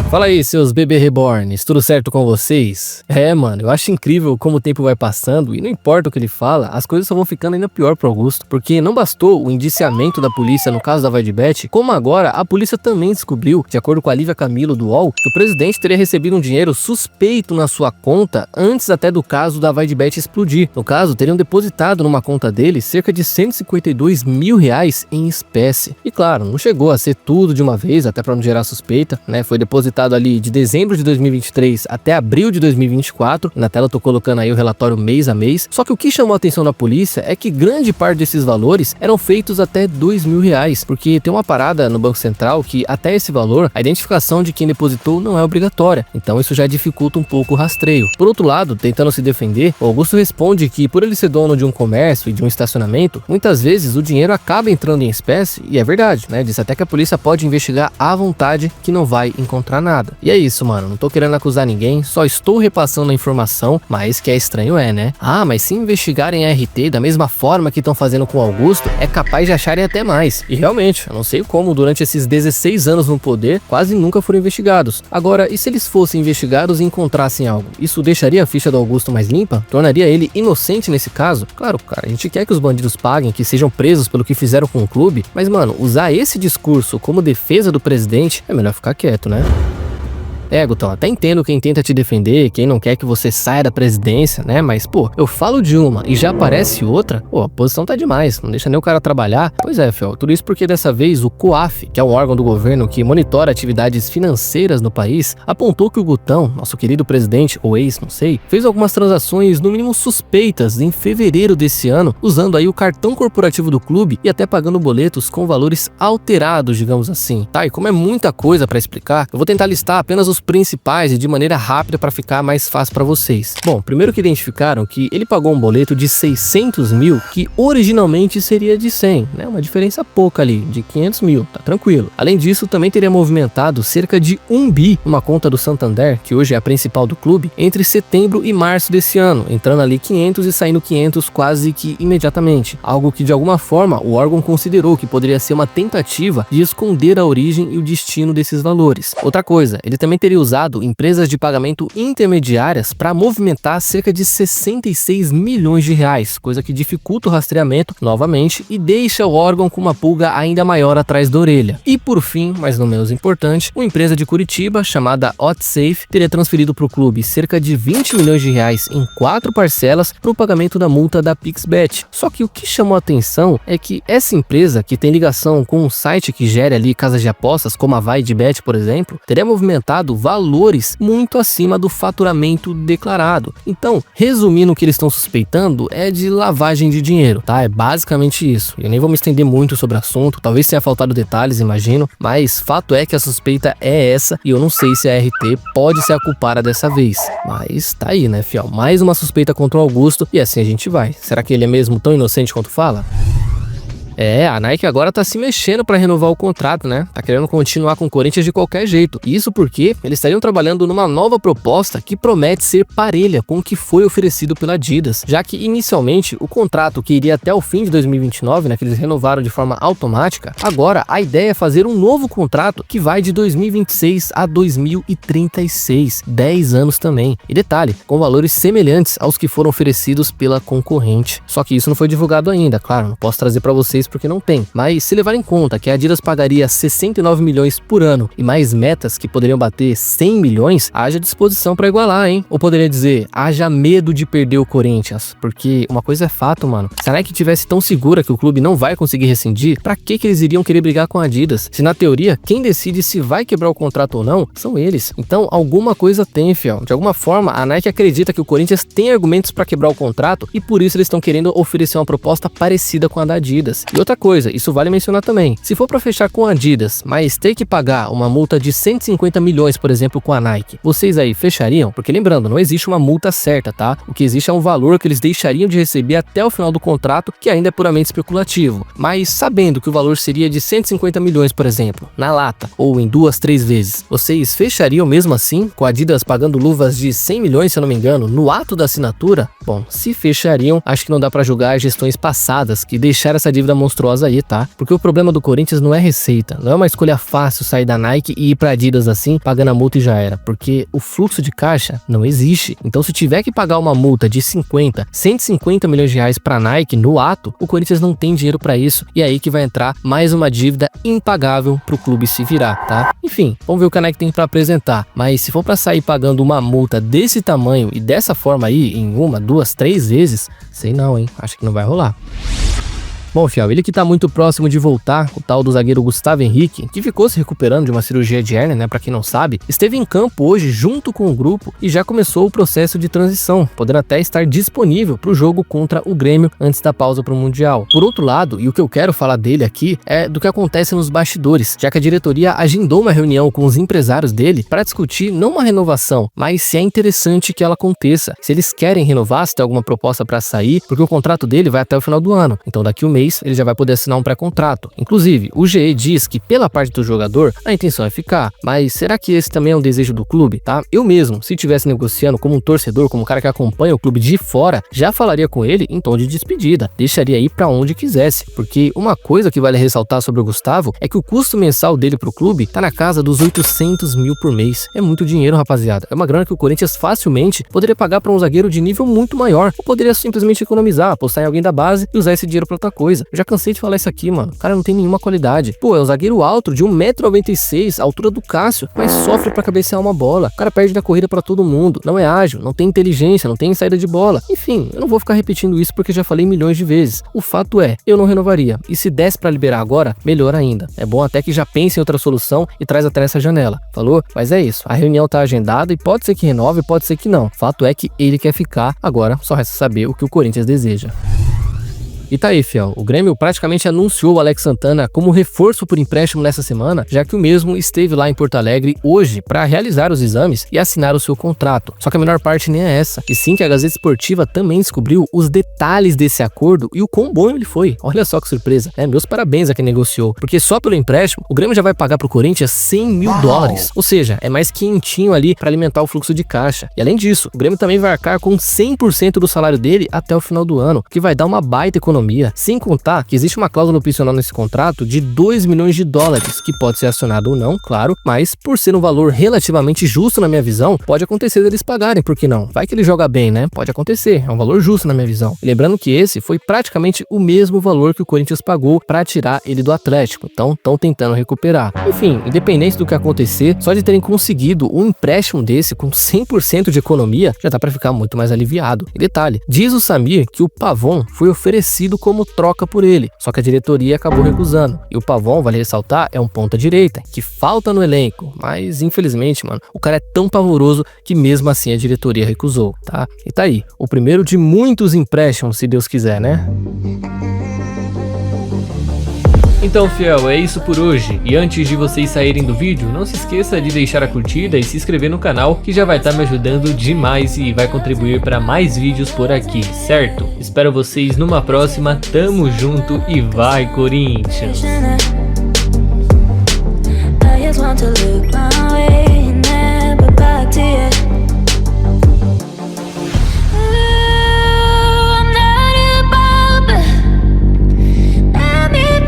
Fala aí, seus bebê reborns, tudo certo com vocês? Mano, eu acho incrível como o tempo vai passando e não importa o que ele fala, as coisas só vão ficando ainda pior pro Augusto, porque não bastou o indiciamento da polícia no caso da VaidBet, como agora a polícia também descobriu, de acordo com a Lívia Camilo do UOL, que o presidente teria recebido um dinheiro suspeito na sua conta antes até do caso da VaidBet explodir. No caso, teriam depositado numa conta dele cerca de R$152 mil em espécie. E claro, não chegou a ser tudo de uma vez, até para não gerar suspeita, né? Foi depositado ali de dezembro de 2023 até abril de 2024. Na tela eu tô colocando aí o relatório mês a mês. Só que o que chamou a atenção da polícia é que grande parte desses valores eram feitos até R$2 mil, porque tem uma parada no Banco Central que até esse valor, a identificação de quem depositou não é obrigatória. Então isso já dificulta um pouco o rastreio. Por outro lado, tentando se defender, o Augusto responde que por ele ser dono de um comércio e de um estacionamento, muitas vezes o dinheiro acaba entrando em espécie, e é verdade, né? Diz até que a polícia pode investigar à vontade que não vai encontrar nada. E é isso, mano, não tô querendo acusar ninguém, só estou repassando a informação, mas que é estranho né? Mas se investigarem a RT da mesma forma que estão fazendo com o Augusto, é capaz de acharem até mais. E realmente, eu não sei como durante esses 16 anos no poder, quase nunca foram investigados. Agora, e se eles fossem investigados e encontrassem algo? Isso deixaria a ficha do Augusto mais limpa? Tornaria ele inocente nesse caso? Claro, cara, a gente quer que os bandidos paguem, que sejam presos pelo que fizeram com o clube, mas mano, usar esse discurso como defesa do presidente é melhor ficar quieto, né? Gutão, até entendo quem tenta te defender, quem não quer que você saia da presidência, né? Mas, pô, eu falo de uma e já aparece outra, pô, a posição tá demais, não deixa nem o cara trabalhar. Pois é, Fel, tudo isso porque dessa vez o COAF, que é um órgão do governo que monitora atividades financeiras no país, apontou que o Gutão, nosso querido presidente, ou ex, não sei, fez algumas transações no mínimo suspeitas em fevereiro desse ano, usando aí o cartão corporativo do clube e até pagando boletos com valores alterados, digamos assim. Tá, e como é muita coisa pra explicar, eu vou tentar listar apenas os principais e de maneira rápida para ficar mais fácil para vocês. Bom, primeiro que identificaram que ele pagou um boleto de 600 mil que originalmente seria de 100, né? Uma diferença pouca ali, de 500 mil, tá tranquilo. Além disso, também teria movimentado cerca de 1 bi numa conta do Santander, que hoje é a principal do clube, entre setembro e março desse ano, entrando ali 500 e saindo 500 quase que imediatamente. Algo que de alguma forma o órgão considerou que poderia ser uma tentativa de esconder a origem e o destino desses valores. Outra coisa, ele também teria usado empresas de pagamento intermediárias para movimentar cerca de 66 milhões de reais, coisa que dificulta o rastreamento novamente e deixa o órgão com uma pulga ainda maior atrás da orelha. E por fim, mas não menos importante, uma empresa de Curitiba chamada OtSafe teria transferido para o clube cerca de 20 milhões de reais em 4 parcelas para o pagamento da multa da PixBet. Só que o que chamou a atenção é que essa empresa, que tem ligação com um site que gera ali casas de apostas, como a VaidBet, por exemplo, teria movimentado valores muito acima do faturamento declarado. Então, resumindo, o que eles estão suspeitando é de lavagem de dinheiro, tá? É basicamente isso. Eu nem vou me estender muito sobre o assunto, talvez tenha faltado detalhes, imagino, mas fato é que a suspeita é essa e eu não sei se a RT pode ser a culpada dessa vez. Mas tá aí, né, fiel? Mais uma suspeita contra o Augusto e assim a gente vai. Será que ele é mesmo tão inocente quanto fala? A Nike agora tá se mexendo para renovar o contrato, né? Tá querendo continuar com o Corinthians de qualquer jeito. Isso porque eles estariam trabalhando numa nova proposta que promete ser parelha com o que foi oferecido pela Adidas, já que inicialmente o contrato que iria até o fim de 2029, né, que eles renovaram de forma automática, agora a ideia é fazer um novo contrato que vai de 2026 a 2036, 10 anos também. E detalhe, com valores semelhantes aos que foram oferecidos pela concorrente. Só que isso não foi divulgado ainda, claro, não posso trazer para vocês porque não tem. Mas se levar em conta que a Adidas pagaria 69 milhões por ano e mais metas que poderiam bater 100 milhões, haja disposição para igualar, hein? Ou poderia dizer, haja medo de perder o Corinthians, porque uma coisa é fato, mano. Se a Nike tivesse tão segura que o clube não vai conseguir rescindir, pra que eles iriam querer brigar com a Adidas? Se na teoria, quem decide se vai quebrar o contrato ou não, são eles. Então, alguma coisa tem, fiel. De alguma forma, a Nike acredita que o Corinthians tem argumentos para quebrar o contrato e por isso eles estão querendo oferecer uma proposta parecida com a da Adidas. E outra coisa, isso vale mencionar também, se for para fechar com a Adidas, mas ter que pagar uma multa de 150 milhões, por exemplo, com a Nike, vocês aí fechariam? Porque lembrando, não existe uma multa certa, tá? O que existe é um valor que eles deixariam de receber até o final do contrato, que ainda é puramente especulativo. Mas sabendo que o valor seria de 150 milhões, por exemplo, na lata, ou em 2, 3 vezes, vocês fechariam mesmo assim, com a Adidas pagando luvas de 100 milhões, se eu não me engano, no ato da assinatura? Bom, se fechariam, acho que não dá para julgar as gestões passadas que deixaram essa dívida monstruosa aí, tá? Porque o problema do Corinthians não é receita, não é uma escolha fácil sair da Nike e ir pra Adidas assim, pagando a multa e já era, porque o fluxo de caixa não existe. Então se tiver que pagar uma multa de 150 milhões de reais pra Nike no ato, o Corinthians não tem dinheiro pra isso, e é aí que vai entrar mais uma dívida impagável pro clube se virar, tá? Enfim, vamos ver o que a Nike tem pra apresentar, mas se for pra sair pagando uma multa desse tamanho e dessa forma aí, em 1, 2, 3 vezes, sei não, hein? Acho que não vai rolar. Bom, fiel, ele que tá muito próximo de voltar, o tal do zagueiro Gustavo Henrique, que ficou se recuperando de uma cirurgia de hérnia, né, pra quem não sabe, esteve em campo hoje junto com o grupo e já começou o processo de transição, podendo até estar disponível pro jogo contra o Grêmio antes da pausa pro Mundial. Por outro lado, e o que eu quero falar dele aqui é do que acontece nos bastidores, já que a diretoria agendou uma reunião com os empresários dele para discutir não uma renovação, mas se é interessante que ela aconteça, se eles querem renovar, se tem alguma proposta para sair, porque o contrato dele vai até o final do ano, então daqui um mês ele já vai poder assinar um pré-contrato. Inclusive, o GE diz que pela parte do jogador, a intenção é ficar, mas será que esse também é um desejo do clube, tá? Eu mesmo, se estivesse negociando como um torcedor, como um cara que acompanha o clube de fora, já falaria com ele em tom de despedida, deixaria ir pra onde quisesse, porque uma coisa que vale ressaltar sobre o Gustavo é que o custo mensal dele pro clube tá na casa dos 800 mil por mês. É muito dinheiro, rapaziada. É uma grana que o Corinthians facilmente poderia pagar pra um zagueiro de nível muito maior, ou poderia simplesmente economizar, apostar em alguém da base e usar esse dinheiro pra outra coisa. Eu já cansei de falar isso aqui, mano. O cara não tem nenhuma qualidade. Pô, é um zagueiro alto de 1,96 m, a altura do Cássio, mas sofre pra cabecear uma bola. O cara perde na corrida pra todo mundo. Não é ágil, não tem inteligência, não tem saída de bola. Enfim, eu não vou ficar repetindo isso porque já falei milhões de vezes. O fato é, eu não renovaria. E se desse pra liberar agora, melhor ainda. É bom até que já pense em outra solução e traz até essa janela. Falou? Mas é isso. A reunião tá agendada e pode ser que renove, pode ser que não. Fato é que ele quer ficar. Agora só resta saber o que o Corinthians deseja. E tá aí, fiel, o Grêmio praticamente anunciou o Alex Santana como reforço por empréstimo nessa semana, já que o mesmo esteve lá em Porto Alegre hoje para realizar os exames e assinar o seu contrato. Só que a menor parte nem é essa, e sim que a Gazeta Esportiva também descobriu os detalhes desse acordo e o quão bom ele foi. Olha só que surpresa, né? Meus parabéns a quem negociou, porque só pelo empréstimo, o Grêmio já vai pagar pro Corinthians 100 mil dólares, ou seja, é mais quentinho ali para alimentar o fluxo de caixa. E além disso, o Grêmio também vai arcar com 100% do salário dele até o final do ano, que vai dar uma baita economia. Sem contar que existe uma cláusula opcional nesse contrato de 2 milhões de dólares, que pode ser acionado ou não, claro, mas por ser um valor relativamente justo na minha visão, pode acontecer deles pagarem, por que não? Vai que ele joga bem, né? Pode acontecer, é um valor justo na minha visão. E lembrando que esse foi praticamente o mesmo valor que o Corinthians pagou para tirar ele do Atlético, então estão tentando recuperar. Enfim, independente do que acontecer, só de terem conseguido um empréstimo desse com 100% de economia, já dá para ficar muito mais aliviado. E detalhe, diz o Samir que o Pavon foi oferecido como troca por ele, só que a diretoria acabou recusando. E o Pavon, vale ressaltar, é um ponta-direita, que falta no elenco, mas infelizmente, mano, o cara é tão pavoroso que mesmo assim a diretoria recusou, tá? E tá aí, o primeiro de muitos empréstimos, se Deus quiser, né? Então, fiel, é isso por hoje. E antes de vocês saírem do vídeo, não se esqueça de deixar a curtida e se inscrever no canal, que já vai estar me ajudando demais e vai contribuir para mais vídeos por aqui, certo? Espero vocês numa próxima, tamo junto e vai, Corinthians!